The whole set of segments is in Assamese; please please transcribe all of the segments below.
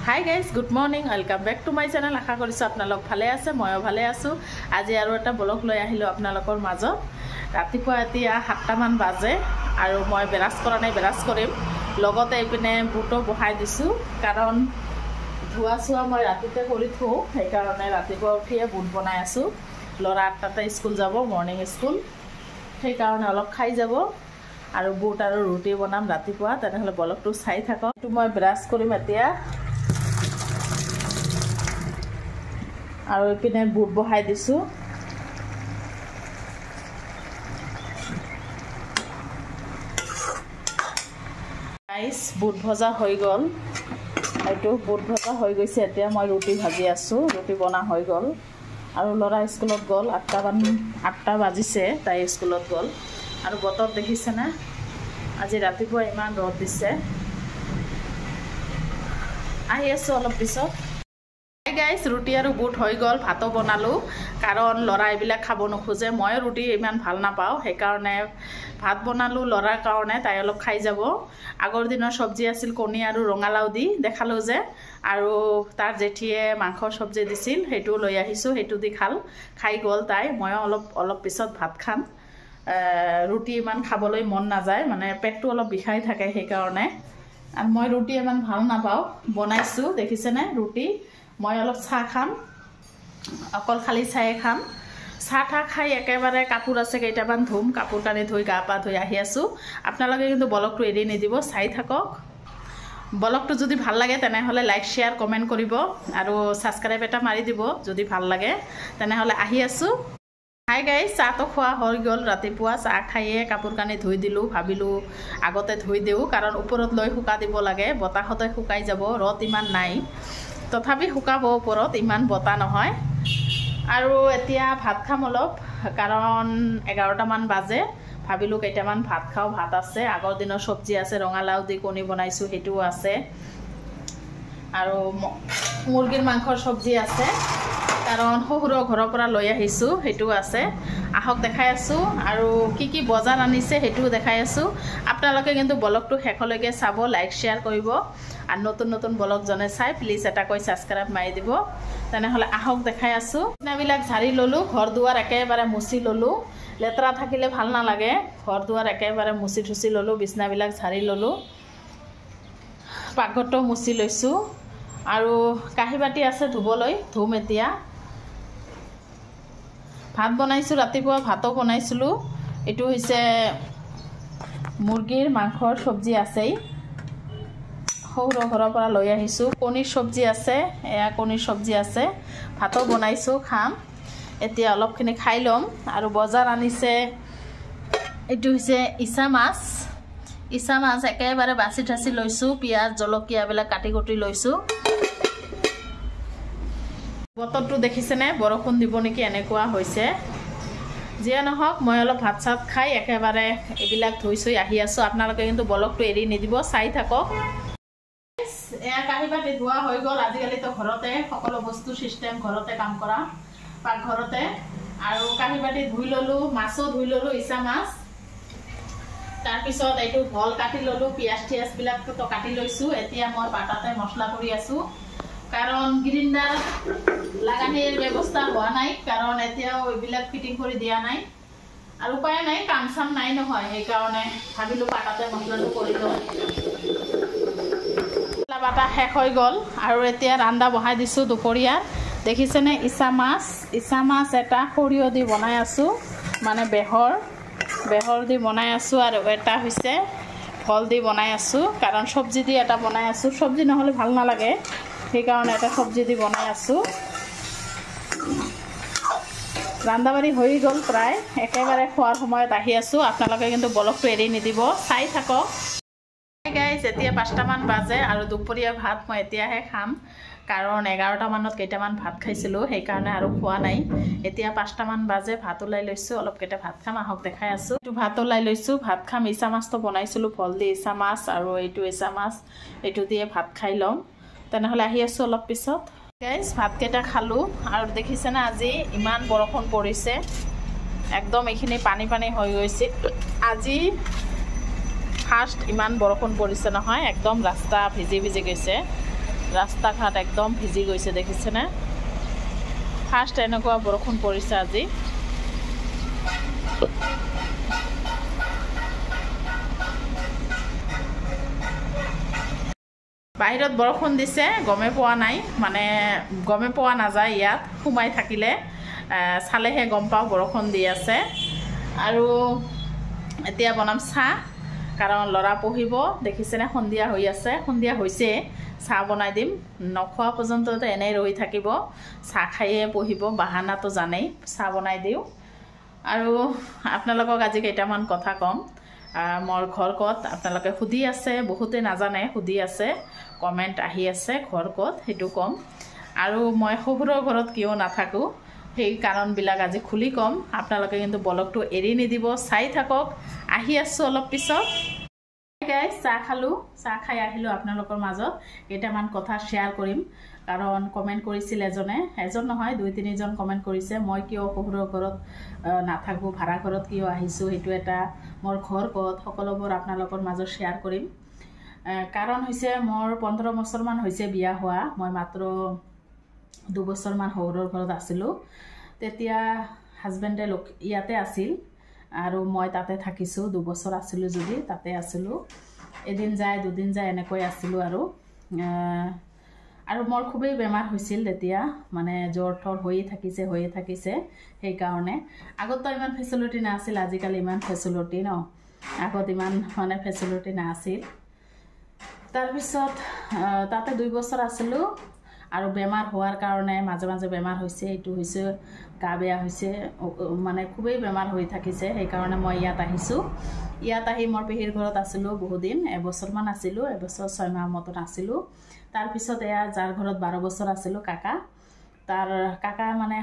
Hi guys, good morning. Welcome back to my channel. আশা কৰিছো আপোনালোক ভালে আছে, ময়ো ভালে আছো। আজি আৰু এটা ব্লগ লৈ আহিলো আপোনালোকৰ মাজত। ৰাতিপুৱা এতিয়া 7টা মান বাজে আৰু মই বেৰাছ কৰা নাই, বেৰাছ কৰিম। লগতে এইপিনে বুটো বহাই দিছো কাৰণ ধোৱা চোৱা মই ৰাতিতে কৰি থওঁ, সেই কাৰণে ৰাতিপুৱা উঠিয়ে বুট বনাই আছো। ল'ৰা 8টাতে স্কুল যাব, মৰ্নিং স্কুল। সেই কাৰণে অলপ খাই যাব আৰু বুট আৰু ৰুটি বনাম ৰাতিপুৱা। তেনেহলে ব্লগটো চাই থাকক। তো মই ব্ৰাছ কৰিম এতিয়া আৰু ইপিনে বুট বহাই দিছো। গাইস বুট ভজা হৈ গ'ল, এইটো বুট ভজা হৈ গৈছে। এতিয়া মই ৰুটি ভাজি আছো, ৰুটি বনা হৈ গ'ল আৰু ল'ৰা স্কুলত গ'ল। 8টা বাজিছে, তাই স্কুলত গ'ল। আৰু বতৰ দেখিছে না, আজি ৰাতিপুৱা ইমান ৰ'দ দিছে। আহি আছো অলপ পিছত। গাইস ৰুটি আৰু বুট হৈ গ'ল, ভাতো বনালো কাৰণ ল'ৰা এইবিলাক খাব নোখোজে। মই ৰুটি ইমান ভাল নাপাওঁ, সেইকাৰণে ভাত বনালো ল'ৰাৰ কাৰণে, তাই অলপ খাই যাব। আগৰ দিনৰ চব্জি আছিল কণী আৰু ৰঙালাও দি দেখালো যে, আৰু তাৰ জেঠিয়ে মাংসৰ চব্জি দিছিল, সেইটো লৈ আহিছোঁ, সেইটো দি খাই গ'ল তাই। ময়ো অলপ পিছত ভাত খাম। ৰুটি ইমান খাবলৈ মন নাযায়, মানে পেটটো অলপ বিষাই থাকে সেইকাৰণে। আৰু মই ৰুটি ইমান ভাল নাপাওঁ, বনাইছোঁ দেখিছেনে ৰুটি। মই অলপ চাহ খাম, অকল খালি চাহে খাম। চাহ খাই একেবাৰে কাপোৰ আছে কেইটামান ধুম, কাপোৰ কানি ধুই গা পা ধুই আহি আছোঁ। আপোনালোকে কিন্তু ব্লগটো এৰি নিদিব, চাই থাকক। ব্লগটো যদি ভাল লাগে তেনেহ'লে লাইক শ্বেয়াৰ কমেণ্ট কৰিব আৰু ছাবস্ক্ৰাইব এটা মাৰি দিব যদি ভাল লাগে। তেনেহ'লে আহি আছোঁ। হাই গাইছ, চাহটো খোৱা হৈ গ'ল। ৰাতিপুৱা চাহ খাইয়ে কাপোৰ কানি ধুই দিলোঁ। ভাবিলোঁ আগতে ধুই দিওঁ কাৰণ ওপৰত লৈ শুকা দিব লাগে, বতাহতে শুকাই যাব। ৰ'দ ইমান নাই, তথাপি শুকাব ওপৰত, ইমান বতাহ নহয়। আৰু এতিয়া ভাত খাম অলপ, কাৰণ 11টামান বাজে। ভাবিলোঁ কেইটামান ভাত খাওঁ, ভাত আছে, আগৰ দিনৰ চব্জি আছে, ৰঙালাও দি কণী বনাইছোঁ সেইটোও আছে, আৰু মুৰ্গীৰ মাংসৰ চব্জি আছে কাৰণ শহুৰৰ ঘৰৰ পৰা লৈ আহিছোঁ, সেইটোও আছে। আহক দেখাই আছোঁ, আৰু কি বজাৰ আনিছে সেইটোও দেখাই আছোঁ। আপোনালোকে কিন্তু ব্লগটো শেষলৈকে চাব, লাইক শ্বেয়াৰ কৰিব। আৰু নতুন ব্লগ জনে চাই প্লিজ এটাকৈ ছাবস্ক্ৰাইব মাৰি দিব। তেনেহ'লে আহক দেখাই আছোঁ। বিছনাবিলাক ঝাৰি ল'লোঁ, ঘৰ দুৱাৰ একেবাৰে মুচি ল'লোঁ। লেতেৰা থাকিলে ভাল নালাগে, ঘৰ দুৱাৰ একেবাৰে মুচি থুচি ল'লোঁ, বিছনাবিলাক ঝাৰি ল'লোঁ, পাকঘৰটো মুচি লৈছোঁ। আৰু কাঁহী বাতি আছে ধুবলৈ, ধুম এতিয়া। ভাত বনাইছোঁ, ৰাতিপুৱা ভাতো বনাইছিলোঁ। এইটো হৈছে মুৰ্গীৰ মাংসৰ চব্জি আছেই, সৰু ঘৰৰ পৰা লৈ আহিছোঁ। কণীৰ চব্জি আছে, এয়া কণীৰ চব্জি আছে। ভাতো বনাইছোঁ, খাম এতিয়া। অলপখিনি খাই ল'ম। আৰু বজাৰ আনিছে, এইটো হৈছে ইচা মাছ। ইচা মাছ একেবাৰে বাচি ঠাচি লৈছোঁ, পিঁয়াজ জলকীয়াবিলাক কাটি কুটি লৈছোঁ। বতৰটো দেখিছেনে, বৰষুণ দিব নেকি এনেকুৱা হৈছে। যিয়ে নহওক, মই অলপ ভাত চাত খাই একেবাৰে এইবিলাক ধুই চুই আহি আছোঁ। আপোনালোকে কিন্তু ব্লগটো এৰি নিদিব, চাই থাকক। এয়া কাঁহী বাতি ধোৱা হৈ গ'ল। আজিকালিতো ঘৰতে সকলো বস্তু চিষ্টেম, ঘৰতে কাম কৰা, পাকঘৰতে। আৰু কাঁহী বাতি ধুই ল'লোঁ, মাছো ধুই ল'লোঁ, ইচা মাছ। তাৰপিছত এইটো ভল কাটি ল'লোঁ, পিঁয়াজ টিয়াজবিলাকতো কাটি লৈছোঁ। এতিয়া মই পাতাতে মছলা কৰি আছোঁ, কাৰণ গ্ৰিণ্ডাৰ লাগানীৰ ব্যৱস্থা হোৱা নাই, কাৰণ এতিয়াও এইবিলাক ফিটিং কৰি দিয়া নাই। আৰু উপায় নাই, কাম চাম নাই নহয়, সেইকাৰণে ভাবিলোঁ পাতাতে মছলাটো কৰি লওঁ। মছলা বাটা শেষ হৈ গ'ল আৰু এতিয়া ৰান্ধা বহাই দিছোঁ দুপৰীয়া। দেখিছেনে ইচা মাছ এটা সৰিয়হ দি বনাই আছোঁ, মানে বেহৰ দি বনাই আছোঁ। আৰু এটা হৈছে ভল দি বনাই আছোঁ, কাৰণ চব্জি দি এটা বনাই আছোঁ। চব্জি নহ'লে ভাল নালাগে, সেইকাৰণে এটা চব্জি দি বনাই আছোঁ। ৰান্ধা বাঢ়ি হৈ গ'ল প্ৰায়, একেবাৰে খোৱাৰ সময়ত আহি আছোঁ। আপোনালোকে কিন্তু ব্লগটো এৰি নিদিব, চাই থাকক। গাইজ এতিয়া 5টামান বাজে আৰু দুপৰীয়া ভাত মই এতিয়াহে খাম, কাৰণ 11টামানত কেইটামান ভাত খাইছিলোঁ, সেইকাৰণে আৰু খোৱা নাই। এতিয়া 5টামান বাজে, ভাত ওলাই লৈছোঁ, অলপকেইটা ভাত খাম। আহক দেখাই আছোঁ। এইটো ভাত ওলাই লৈছোঁ, ভাত খাম। ইচা মাছটো বনাইছিলোঁ, ভল দি ইচা মাছ, আৰু এইটো ইচা মাছ, এইটো দিয়ে ভাত খাই ল'ম। তেনেহ'লে আহি আছোঁ অলপ পিছত। গাইজ ভাতকেইটা খালোঁ, আৰু দেখিছেনে আজি ইমান বৰষুণ পৰিছে, একদম এইখিনি পানী হৈ গৈছে। আজি ফাৰ্ষ্ট ইমান বৰষুণ পৰিছে নহয়, একদম ৰাস্তা ভিজি গৈছে। ৰাস্তা ঘাট একদম ভিজি গৈছে দেখিছেনে ফাৰ্ষ্ট এনেকুৱা বৰষুণ পৰিছে আজি বাহিৰত বৰষুণ দিছে গমে পোৱা নাই মানে গমে পোৱা নাযায় ইয়াত সোমাই থাকিলে চালেহে গম পাওঁ বৰষুণ দি আছে আৰু এতিয়া বনাম চাহ কাৰণ ল'ৰা পঢ়িব দেখিছেনে সন্ধিয়া হৈ আছে সন্ধিয়া হৈছে চাহ বনাই দিম নখোৱা পৰ্যন্ত এনেই ৰৈ থাকিব চাহ খাইয়ে পঢ়িব বাহানাটো জানেই চাহ বনাই দিওঁ আৰু আপোনালোকক আজি কেইটামান কথা ক'ম মোৰ ঘৰ ক'ত আপোনালোকে সুধি আছে বহুতে নাজানে সুধি আছে কমেণ্ট আহি আছে ঘৰ ক'ত সেইটো ক'ম আৰু মই শহুৰৰ ঘৰত কিয় নাথাকোঁ সেই কাৰণবিলাক আজি খুলি ক'ম আপোনালোকে কিন্তু ব্লগটো এৰি নিদিব চাই থাকক আহি আছোঁ অলপ পিছত গাইজ চাহ খালোঁ চাহ খাই আহিলোঁ আপোনালোকৰ মাজত কেইটামান কথা শ্বেয়াৰ কৰিম কাৰণ কমেণ্ট কৰিছিল এজন নহয় 2-3জন কমেণ্ট কৰিছে মই কিয় শহুৰৰ ঘৰত নাথাকোঁ ভাড়া ঘৰত কিয় আহিছোঁ সেইটো এটা মোৰ ঘৰ ক'ত সকলোবোৰ আপোনালোকৰ মাজত শ্বেয়াৰ কৰিম কাৰণ হৈছে মোৰ 15 বছৰমান হৈছে বিয়া হোৱা মই মাত্ৰ 2 বছৰমান শহুৰৰ ঘৰত আছিলোঁ তেতিয়া হাজবেণ্ডে ইয়াতে আছিল আৰু মই তাতে থাকিছোঁ 2 বছৰ আছিলোঁ যদি তাতে আছিলোঁ এদিন যায় দুদিন যায় এনেকৈ আছিলোঁ আৰু মোৰ খুবেই বেমাৰ হৈছিল তেতিয়া মানে জ্বৰ থৰ হৈয়ে থাকিছে সেইকাৰণে আগতো ইমান ফেচিলিটি নাছিল আজিকালি ইমান ফেচিলিটি ন আগত ইমান মানে ফেচিলিটি নাছিল তাৰপিছত তাতে 2 বছৰ আছিলোঁ আৰু বেমাৰ হোৱাৰ কাৰণে মাজে মাজে বেমাৰ হৈছে এইটো হৈছে গা বেয়া হৈছে মানে খুবেই বেমাৰ হৈ থাকিছে সেইকাৰণে মই ইয়াত আহিছোঁ ইয়াত আহি মোৰ পেহীৰ ঘৰত আছিলোঁ বহুদিন এবছৰমান আছিলোঁ এবছৰ 6 মাহ মতন আছিলোঁ তাৰপিছত এয়া যাৰ ঘৰত 12 বছৰ আছিলোঁ কাকা তাৰ কাকা মানে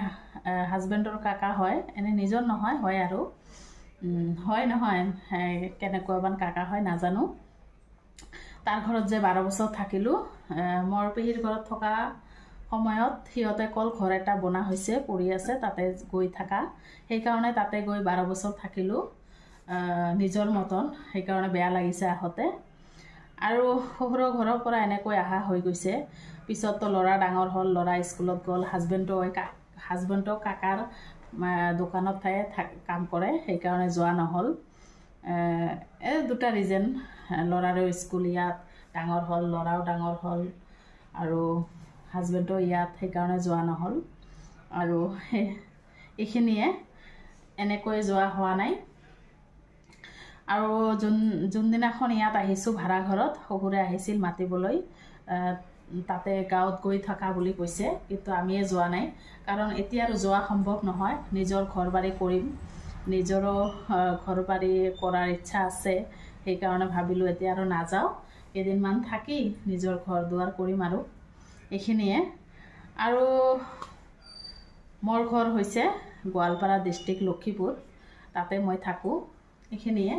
হাজবেণ্ডৰ কাকা হয় এনে নিজৰ নহয় হয় আৰু হয় নহয় কেনেকুৱাবান কাকা হয় নাজানো তাৰ ঘৰত যে 12 বছৰ থাকিলোঁ মোৰ পেহীৰ ঘৰত থকা সময়ত সিহঁতে কল ঘৰ এটা বনা হৈছে পৰি আছে তাতে গৈ থাকা সেইকাৰণে তাতে গৈ 12 বছৰ থাকিলোঁ নিজৰ মতন সেইকাৰণে বেয়া লাগিছে আহতে আৰু শহুৰৰ ঘৰৰ পৰা এনেকৈ আহা হৈ গৈছে পিছততো ল'ৰা ডাঙৰ হ'ল ল'ৰা স্কুলত গ'ল হাজবেণ্ডো কাকাৰ দোকানত কাম কৰে সেইকাৰণে যোৱা নহ'ল দুটা ৰিজন ল'ৰাৰো স্কুল ইয়াত ডাঙৰ হ'ল ল'ৰাও ডাঙৰ হ'ল আৰু হাজবেণ্ডো ইয়াত সেইকাৰণে যোৱা নহ'ল আৰু এইখিনিয়ে এনেকৈ যোৱা হোৱা নাই আৰু যোনদিনাখন ইয়াত আহিছোঁ ভাড়া ঘৰত শহুৰে আহিছিল মাতিবলৈ তাতে গাঁৱত গৈ থকা বুলি কৈছে কিন্তু আমিয়ে যোৱা নাই কাৰণ এতিয়া আৰু যোৱা সম্ভৱ নহয় নিজৰ ঘৰ বাৰী কৰিম নিজৰো ঘৰ বাৰী কৰাৰ ইচ্ছা আছে সেইকাৰণে ভাবিলোঁ এতিয়া আৰু নাযাওঁ কেইদিনমান থাকি নিজৰ ঘৰ দুৱাৰ কৰিম আৰু এইখিনিয়ে আৰু মোৰ ঘৰ হৈছে গোৱালপাৰা ডিষ্ট্ৰিক্ট লক্ষীপুৰ তাতে মই থাকোঁ এইখিনিয়ে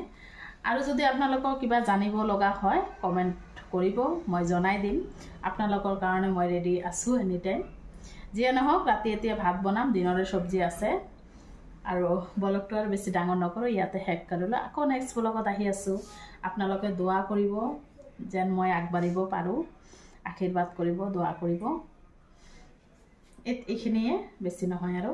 আৰু যদি আপোনালোকৰ কিবা জানিব লগা হয় কমেণ্ট কৰিব মই জনাই দিম আপোনালোকৰ কাৰণে মই ৰেডি আছোঁ এনি টাইম যিয়ে নহওক ৰাতি এতিয়া ভাত বনাম দিনৰে চব্জি আছে আৰু ব্লগটো আৰু বেছি ডাঙৰ নকৰোঁ ইয়াতে শেষ কৰিলোঁ আকৌ নেক্সট ব্লগত আহি আছোঁ আপোনালোকে দোৱা কৰিব যেন মই আগবাঢ়িব পাৰোঁ আশীৰ্বাদ কৰিব দোৱা কৰিব এইখিনিয়ে বেছি নহয় আৰু